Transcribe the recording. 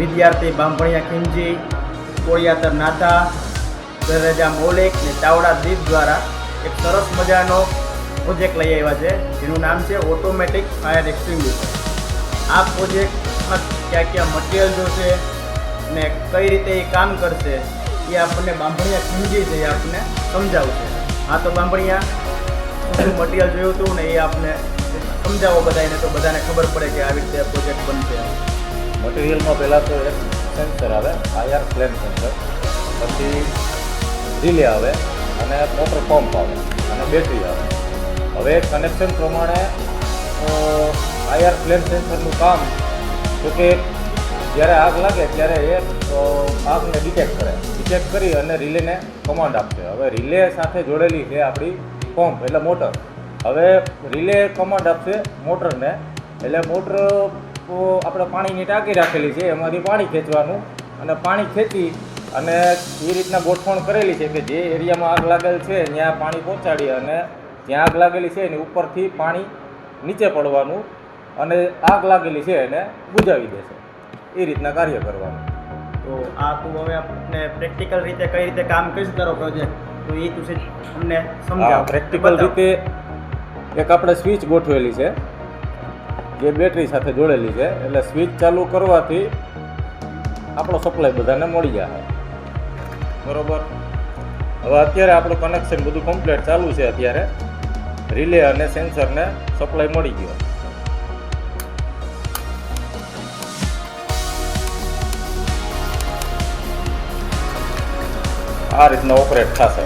વિદ્યાર્થી બાંભણિયા ખીમજી, કોળિયાતર નાથા, દરજા મૌલિક ને ચાવડા દીપ દ્વારા એક સરસ મજાનો પ્રોજેક્ટ લઈ આવ્યા છે, જેનું નામ છે ઓટોમેટિક ફાયર એક્સટિંગ્વિશર. આ પ્રોજેક્ટમાં ક્યાં ક્યાં મટીરિયલ જોશે ને કઈ રીતે એ કામ કરશે એ આપણને બાંભણિયા ખીમજી છે એ આપણને સમજાવશે. હા, તો બાંભણિયા શું મટીરિયલ જોયું હતું ને એ આપને સમજાવો બધાને, તો બધાને ખબર પડે કે આવી રીતે પ્રોજેક્ટ બનશે. મટીરિયલમાં પહેલાં તો એક સેન્સર આવે, ફાયર ફ્લેમ સેન્સર, પછી રિલે આવે અને મોટર પંપ આવે અને બેટરી આવે. હવે કનેક્શન પ્રમાણે ફાયર ફ્લેમ સેન્સરનું કામ તો કે જ્યારે આગ લાગે ત્યારે એ આગને ડિટેક્ટ કરી અને રિલેને કમાન્ડ આપશે. હવે રિલે સાથે જોડેલી છે આપણી પંપ એટલે મોટર. હવે રિલે કમાન્ડ આપશે મોટરને, એટલે મોટર આપણે પાણીની ટાંકી રાખેલી છે, એમાંથી પાણી ખેંચવાનું અને પાણી ખેંચી અને એ રીતના ગોઠવણ કરેલી છે કે જે એરિયામાં આગ લાગેલ છે ત્યાં પાણી પહોંચાડી અને જ્યાં આગ લાગેલી છે એની ઉપરથી પાણી નીચે પડવાનું અને આગ લાગેલી છે એને બુઝાવી દેશે. એ રીતના કાર્ય કરવાનું. તો આ તું હવે આપણે પ્રેક્ટિકલ રીતે કઈ રીતે કામ કરીશ તારો પ્રોજેક્ટ, તો એ તું અમને સમજાવ. પ્રેક્ટિકલ રીતે એક આપણે સ્વિચ ગોઠવેલી છે જે બેટરી સાથે જોડેલી છે, એટલે સ્વિચ ચાલુ કરવાથી આપણો સપ્લાય બધાને મળી જાય. બરોબર. હવે અત્યારે આપણું કનેક્શન બધું કમ્પ્લીટ ચાલુ છે. અત્યારે રિલે અને સેન્સરને સપ્લાય મળી ગયો. આ રીતના ઓપરેટ થશે.